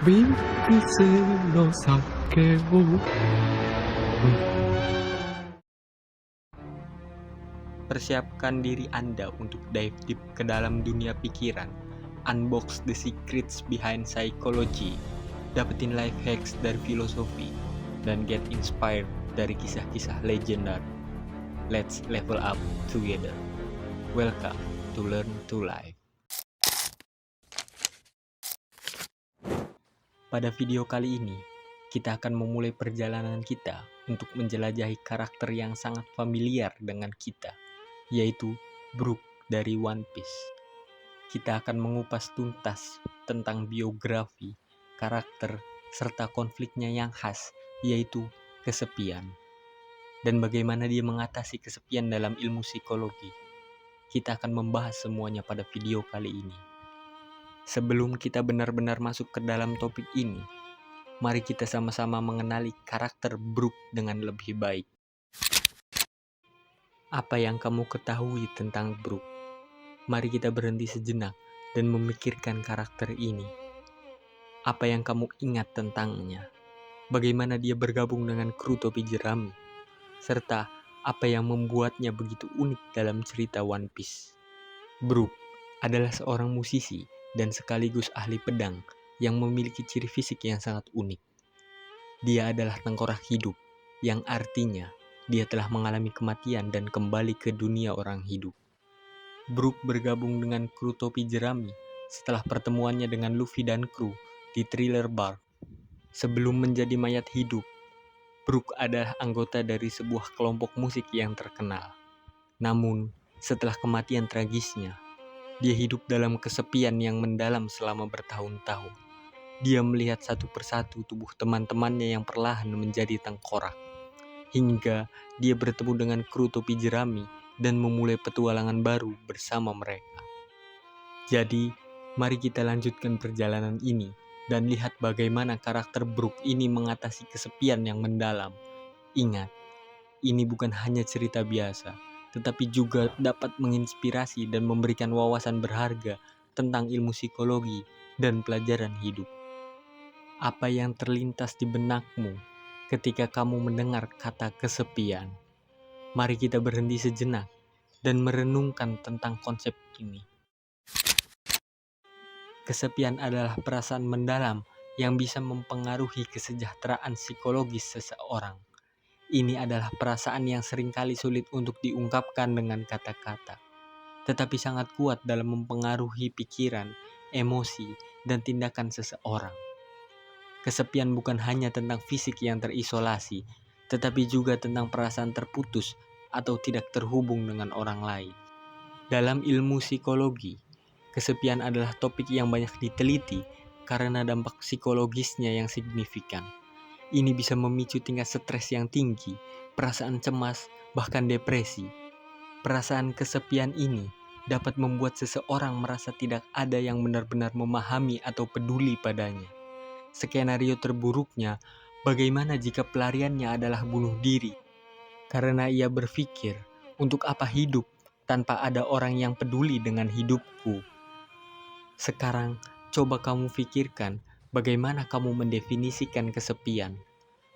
ミックスの酒をPersiapkan diri Anda untuk dive deep ke dalam dunia pikiran, unbox the secrets behind psychology, dapetin life hacks dari filosofi, dan get inspired dari kisah-kisah legendar. Let's level up together. Welcome to Learn to Life. Pada video kali ini, kita akan memulai perjalanan kita untuk menjelajahi karakter yang sangat familiar dengan kita, yaitu Brook dari One Piece. Kita akan mengupas tuntas tentang biografi, karakter, serta konfliknya yang khas, yaitu kesepian. Dan bagaimana dia mengatasi kesepian dalam ilmu psikologi. Kita akan membahas semuanya pada video kali ini. Sebelum kita benar-benar masuk ke dalam topik ini, mari kita sama-sama mengenali karakter Brook dengan lebih baik. Apa yang kamu ketahui tentang Brook? Mari kita berhenti sejenak dan memikirkan karakter ini. Apa yang kamu ingat tentangnya? Bagaimana dia bergabung dengan kru topi jerami? Serta apa yang membuatnya begitu unik dalam cerita One Piece? Brook adalah seorang musisi dan sekaligus ahli pedang yang memiliki ciri fisik yang sangat unik. Dia adalah tengkorak hidup, yang artinya dia telah mengalami kematian dan kembali ke dunia orang hidup. Brook bergabung dengan kru topi jerami setelah pertemuannya dengan Luffy dan kru di Thriller Bark. Sebelum menjadi mayat hidup, Brook adalah anggota dari sebuah kelompok musik yang terkenal. Namun, setelah kematian tragisnya, dia hidup dalam kesepian yang mendalam selama bertahun-tahun. Dia melihat satu persatu tubuh teman-temannya yang perlahan menjadi tengkorak. Hingga dia bertemu dengan kru topi jerami dan memulai petualangan baru bersama mereka. Jadi, mari kita lanjutkan perjalanan ini dan lihat bagaimana karakter Brook ini mengatasi kesepian yang mendalam. Ingat, ini bukan hanya cerita biasa, tetapi juga dapat menginspirasi dan memberikan wawasan berharga tentang ilmu psikologi dan pelajaran hidup. Apa yang terlintas di benakmu ketika kamu mendengar kata kesepian? Mari kita berhenti sejenak dan merenungkan tentang konsep ini. Kesepian adalah perasaan mendalam yang bisa mempengaruhi kesejahteraan psikologis seseorang. Ini adalah perasaan yang seringkali sulit untuk diungkapkan dengan kata-kata, tetapi sangat kuat dalam mempengaruhi pikiran, emosi, dan tindakan seseorang. Kesepian bukan hanya tentang fisik yang terisolasi, tetapi juga tentang perasaan terputus atau tidak terhubung dengan orang lain. Dalam ilmu psikologi, kesepian adalah topik yang banyak diteliti karena dampak psikologisnya yang signifikan. Ini bisa memicu tingkat stres yang tinggi, perasaan cemas, bahkan depresi. Perasaan kesepian ini dapat membuat seseorang merasa tidak ada yang benar-benar memahami atau peduli padanya. Skenario terburuknya, bagaimana jika pelariannya adalah bunuh diri? Karena ia berpikir, untuk apa hidup tanpa ada orang yang peduli dengan hidupku? Sekarang, coba kamu pikirkan bagaimana kamu mendefinisikan kesepian.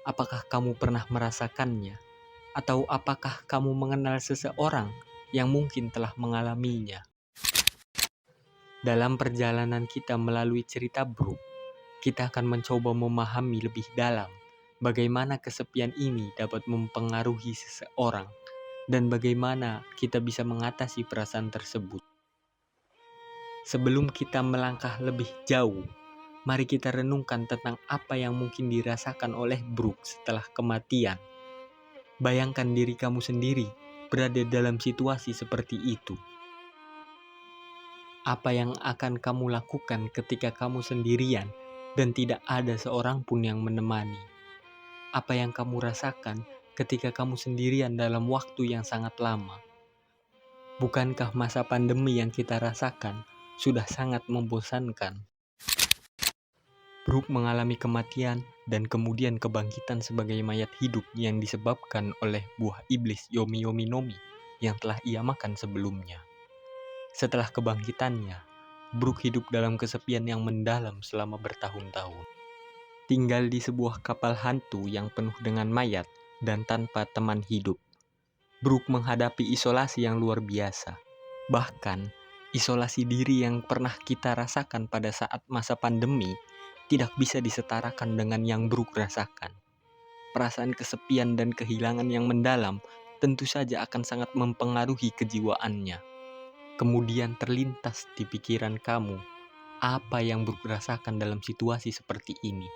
Apakah kamu pernah merasakannya? Atau apakah kamu mengenal seseorang yang mungkin telah mengalaminya? Dalam perjalanan kita melalui cerita Brook, kita akan mencoba memahami lebih dalam bagaimana kesepian ini dapat mempengaruhi seseorang dan bagaimana kita bisa mengatasi perasaan tersebut. Sebelum kita melangkah lebih jauh, mari kita renungkan tentang apa yang mungkin dirasakan oleh Brook setelah kematian. Bayangkan diri kamu sendiri berada dalam situasi seperti itu. Apa yang akan kamu lakukan ketika kamu sendirian dan tidak ada seorang pun yang menemani? Apa yang kamu rasakan ketika kamu sendirian dalam waktu yang sangat lama? Bukankah masa pandemi yang kita rasakan sudah sangat membosankan? Brook mengalami kematian dan kemudian kebangkitan sebagai mayat hidup yang disebabkan oleh buah iblis Yomi Yomi Nomi yang telah ia makan sebelumnya. Setelah kebangkitannya, Brook hidup dalam kesepian yang mendalam selama bertahun-tahun. tinggal di sebuah kapal hantu yang penuh dengan mayat dan tanpa teman hidup. Brooke menghadapi isolasi yang luar biasa. Bahkan, isolasi diri yang pernah kita rasakan pada saat masa pandemi tidak bisa disetarakan dengan yang Brooke rasakan. Perasaan kesepian dan kehilangan yang mendalam tentu saja akan sangat mempengaruhi kejiwaannya. Kemudian terlintas di pikiran kamu, apa yang Brooke rasakan dalam situasi seperti ini?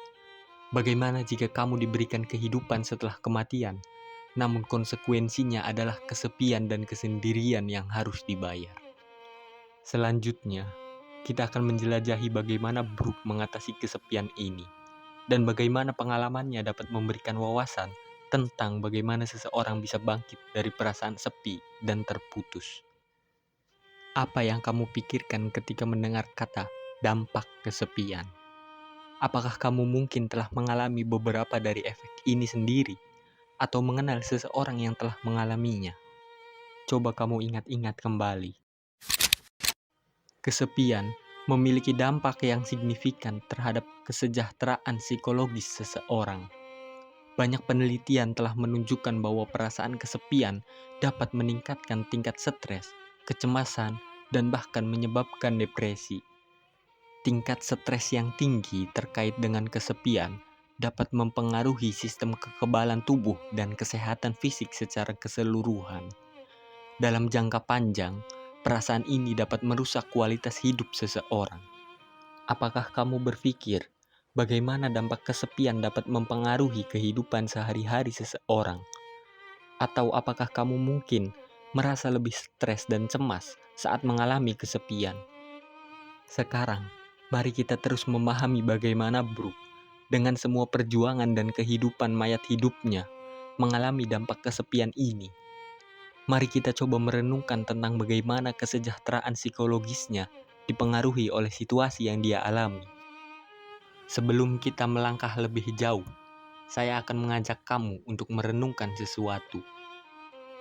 Bagaimana jika kamu diberikan kehidupan setelah kematian, namun konsekuensinya adalah kesepian dan kesendirian yang harus dibayar? Selanjutnya, kita akan menjelajahi bagaimana Brooke mengatasi kesepian ini, dan bagaimana pengalamannya dapat memberikan wawasan tentang bagaimana seseorang bisa bangkit dari perasaan sepi dan terputus. Apa yang kamu pikirkan ketika mendengar kata dampak kesepian? Apakah kamu mungkin telah mengalami beberapa dari efek ini sendiri, atau mengenal seseorang yang telah mengalaminya? Coba kamu ingat-ingat kembali. Kesepian memiliki dampak yang signifikan terhadap kesejahteraan psikologis seseorang. Banyak penelitian telah menunjukkan bahwa perasaan kesepian dapat meningkatkan tingkat stres, kecemasan, dan bahkan menyebabkan depresi. Tingkat stres yang tinggi terkait dengan kesepian dapat mempengaruhi sistem kekebalan tubuh dan kesehatan fisik secara keseluruhan. Dalam jangka panjang, perasaan ini dapat merusak kualitas hidup seseorang. Apakah kamu berpikir bagaimana dampak kesepian dapat mempengaruhi kehidupan sehari-hari seseorang? Atau apakah kamu mungkin merasa lebih stres dan cemas saat mengalami kesepian? Sekarang, mari kita terus memahami bagaimana Brooke, dengan semua perjuangan dan kehidupan mayat hidupnya, mengalami dampak kesepian ini. Mari kita coba merenungkan tentang bagaimana kesejahteraan psikologisnya dipengaruhi oleh situasi yang dia alami. Sebelum kita melangkah lebih jauh, saya akan mengajak kamu untuk merenungkan sesuatu.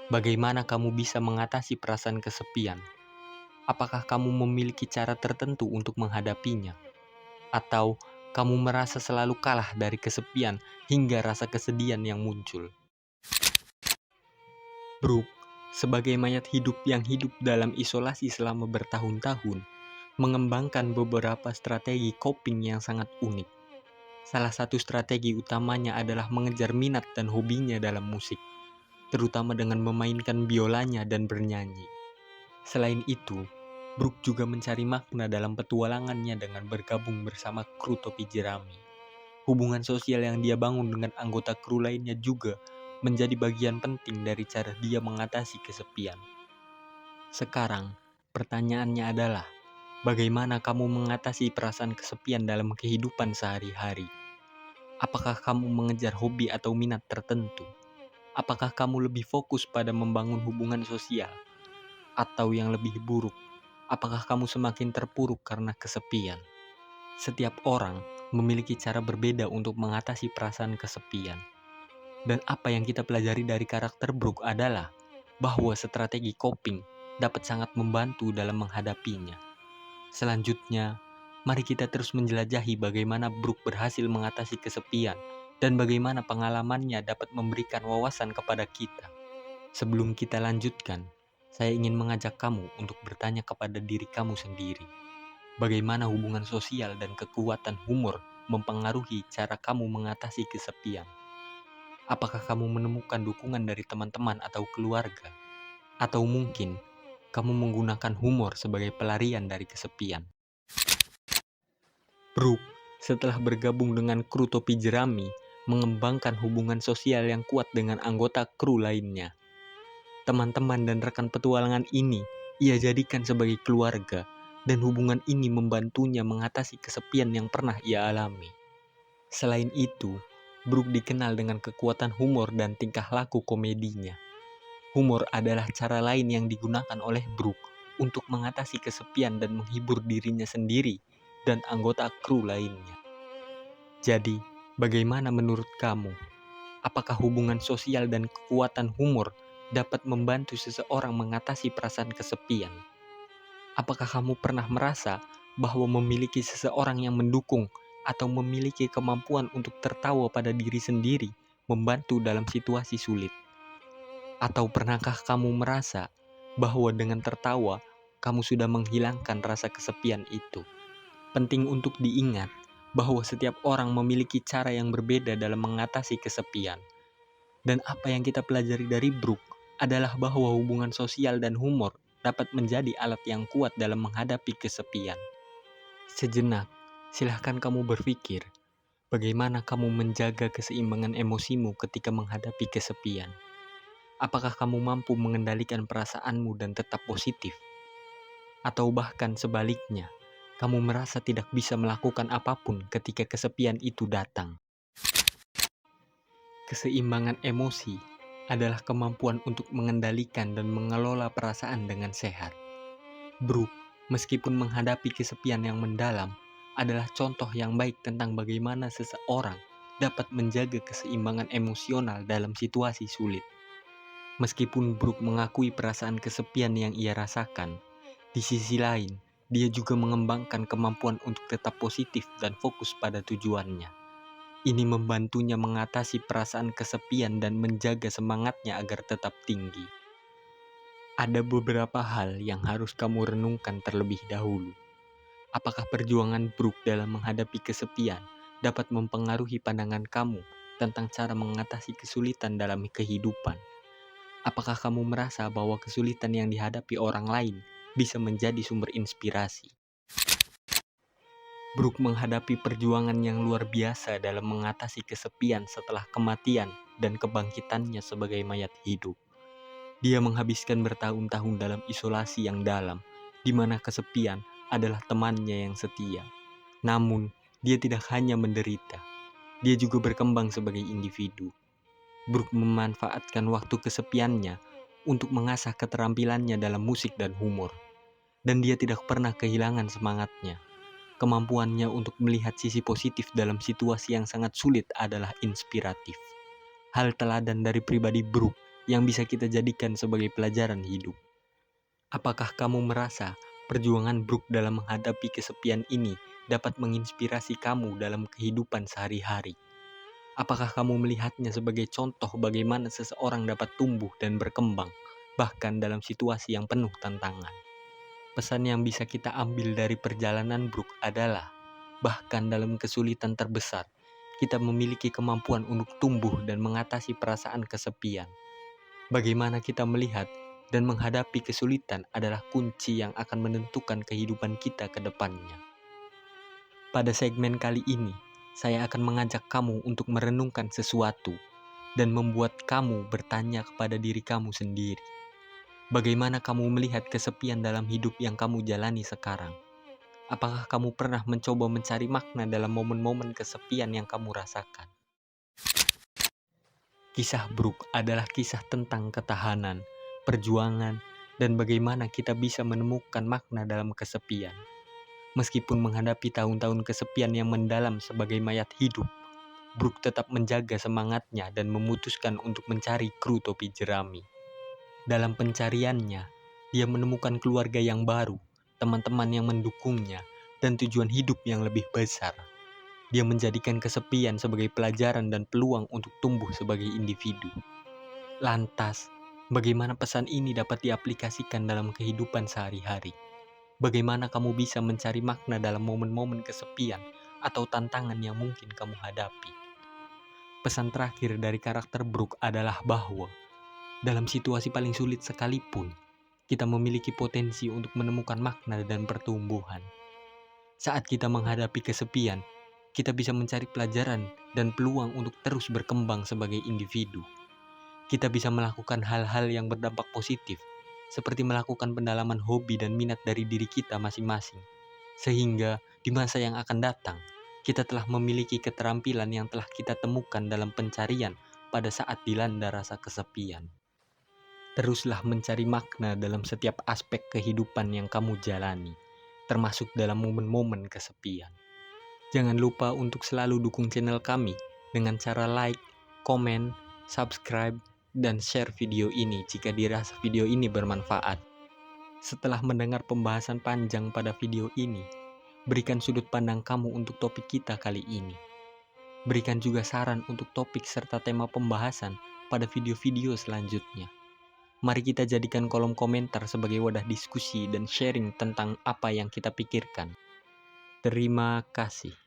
Bagaimana kamu bisa mengatasi perasaan kesepian? Apakah kamu memiliki cara tertentu untuk menghadapinya? Atau kamu merasa selalu kalah dari kesepian hingga rasa kesedihan yang muncul? Brooke, sebagai mayat hidup yang hidup dalam isolasi selama bertahun-tahun, mengembangkan beberapa strategi coping yang sangat unik. Salah satu strategi utamanya adalah mengejar minat dan hobinya dalam musik, terutama dengan memainkan biolanya dan bernyanyi. Selain itu, Brooke juga mencari makna dalam petualangannya dengan bergabung bersama kru topi jerami. Hubungan sosial yang dia bangun dengan anggota kru lainnya juga menjadi bagian penting dari cara dia mengatasi kesepian. Sekarang, pertanyaannya adalah, bagaimana kamu mengatasi perasaan kesepian dalam kehidupan sehari-hari? Apakah kamu mengejar hobi atau minat tertentu? Apakah kamu lebih fokus pada membangun hubungan sosial? Atau yang lebih buruk, apakah kamu semakin terpuruk karena kesepian? Setiap orang memiliki cara berbeda untuk mengatasi perasaan kesepian. Dan apa yang kita pelajari dari karakter Brooke adalah bahwa strategi coping dapat sangat membantu dalam menghadapinya. Selanjutnya, mari kita terus menjelajahi bagaimana Brooke berhasil mengatasi kesepian dan bagaimana pengalamannya dapat memberikan wawasan kepada kita. Sebelum kita lanjutkan, saya ingin mengajak kamu untuk bertanya kepada diri kamu sendiri. Bagaimana hubungan sosial dan kekuatan humor mempengaruhi cara kamu mengatasi kesepian? Apakah kamu menemukan dukungan dari teman-teman atau keluarga? Atau mungkin kamu menggunakan humor sebagai pelarian dari kesepian? Brooke, setelah bergabung dengan kru topi jerami, mengembangkan hubungan sosial yang kuat dengan anggota kru lainnya. Teman-teman dan rekan petualangan ini ia jadikan sebagai keluarga, dan hubungan ini membantunya mengatasi kesepian yang pernah ia alami. Selain itu, Brooke dikenal dengan kekuatan humor dan tingkah laku komedinya. Humor adalah cara lain yang digunakan oleh Brooke untuk mengatasi kesepian dan menghibur dirinya sendiri dan anggota kru lainnya. Jadi, bagaimana menurut kamu? Apakah hubungan sosial dan kekuatan humor dapat membantu seseorang mengatasi perasaan kesepian? Apakah kamu pernah merasa bahwa memiliki seseorang yang mendukung atau memiliki kemampuan untuk tertawa pada diri sendiri membantu dalam situasi sulit? Atau pernahkah kamu merasa bahwa dengan tertawa, kamu sudah menghilangkan rasa kesepian itu? Penting untuk diingat bahwa setiap orang memiliki cara yang berbeda dalam mengatasi kesepian. Dan apa yang kita pelajari dari Brooke adalah bahwa hubungan sosial dan humor dapat menjadi alat yang kuat dalam menghadapi kesepian. Sejenak, silahkan kamu berpikir, bagaimana kamu menjaga keseimbangan emosimu ketika menghadapi kesepian? Apakah kamu mampu mengendalikan perasaanmu dan tetap positif? Atau bahkan sebaliknya, kamu merasa tidak bisa melakukan apapun ketika kesepian itu datang? Keseimbangan emosi adalah kemampuan untuk mengendalikan dan mengelola perasaan dengan sehat. Brooke, meskipun menghadapi kesepian yang mendalam, adalah contoh yang baik tentang bagaimana seseorang dapat menjaga keseimbangan emosional dalam situasi sulit. Meskipun Brooke mengakui perasaan kesepian yang ia rasakan, di sisi lain, dia juga mengembangkan kemampuan untuk tetap positif dan fokus pada tujuannya. Ini membantunya mengatasi perasaan kesepian dan menjaga semangatnya agar tetap tinggi. Ada beberapa hal yang harus kamu renungkan terlebih dahulu. Apakah perjuangan Brooke dalam menghadapi kesepian dapat mempengaruhi pandangan kamu tentang cara mengatasi kesulitan dalam kehidupan? Apakah kamu merasa bahwa kesulitan yang dihadapi orang lain bisa menjadi sumber inspirasi? Brooke menghadapi perjuangan yang luar biasa dalam mengatasi kesepian setelah kematian dan kebangkitannya sebagai mayat hidup. Dia menghabiskan bertahun-tahun dalam isolasi yang dalam, di mana kesepian adalah temannya yang setia. Namun, dia tidak hanya menderita, dia juga berkembang sebagai individu. Brooke memanfaatkan waktu kesepiannya untuk mengasah keterampilannya dalam musik dan humor. Dan dia tidak pernah kehilangan semangatnya. Kemampuannya untuk melihat sisi positif dalam situasi yang sangat sulit adalah inspiratif. Hal teladan dari pribadi Brooke yang bisa kita jadikan sebagai pelajaran hidup. Apakah kamu merasa perjuangan Brooke dalam menghadapi kesepian ini dapat menginspirasi kamu dalam kehidupan sehari-hari? Apakah kamu melihatnya sebagai contoh bagaimana seseorang dapat tumbuh dan berkembang, bahkan dalam situasi yang penuh tantangan? Pesan yang bisa kita ambil dari perjalanan Brooke adalah, bahkan dalam kesulitan terbesar, kita memiliki kemampuan untuk tumbuh dan mengatasi perasaan kesepian. Bagaimana kita melihat dan menghadapi kesulitan adalah kunci yang akan menentukan kehidupan kita ke depannya. Pada segmen kali ini, saya akan mengajak kamu untuk merenungkan sesuatu dan membuat kamu bertanya kepada diri kamu sendiri. Bagaimana kamu melihat kesepian dalam hidup yang kamu jalani sekarang? Apakah kamu pernah mencoba mencari makna dalam momen-momen kesepian yang kamu rasakan? Kisah Brooke adalah kisah tentang ketahanan, perjuangan, dan bagaimana kita bisa menemukan makna dalam kesepian. Meskipun menghadapi tahun-tahun kesepian yang mendalam sebagai mayat hidup, Brooke tetap menjaga semangatnya dan memutuskan untuk mencari kru topi jerami. Dalam pencariannya, dia menemukan keluarga yang baru, teman-teman yang mendukungnya, dan tujuan hidup yang lebih besar. Dia menjadikan kesepian sebagai pelajaran dan peluang untuk tumbuh sebagai individu. Lantas, bagaimana pesan ini dapat diaplikasikan dalam kehidupan sehari-hari? Bagaimana kamu bisa mencari makna dalam momen-momen kesepian atau tantangan yang mungkin kamu hadapi? Pesan terakhir dari karakter Brooke adalah bahwa dalam situasi paling sulit sekalipun, kita memiliki potensi untuk menemukan makna dan pertumbuhan. Saat kita menghadapi kesepian, kita bisa mencari pelajaran dan peluang untuk terus berkembang sebagai individu. Kita bisa melakukan hal-hal yang berdampak positif, seperti melakukan pendalaman hobi dan minat dari diri kita masing-masing. Sehingga di masa yang akan datang, kita telah memiliki keterampilan yang telah kita temukan dalam pencarian pada saat dilanda rasa kesepian. Teruslah mencari makna dalam setiap aspek kehidupan yang kamu jalani, termasuk dalam momen-momen kesepian. Jangan lupa untuk selalu dukung channel kami dengan cara like, komen, subscribe, dan share video ini jika dirasa video ini bermanfaat. Setelah mendengar pembahasan panjang pada video ini, Berikan sudut pandang kamu untuk topik kita kali ini. Berikan juga saran untuk topik serta tema pembahasan pada video-video selanjutnya. Mari kita jadikan kolom komentar sebagai wadah diskusi dan sharing tentang apa yang kita pikirkan. Terima kasih.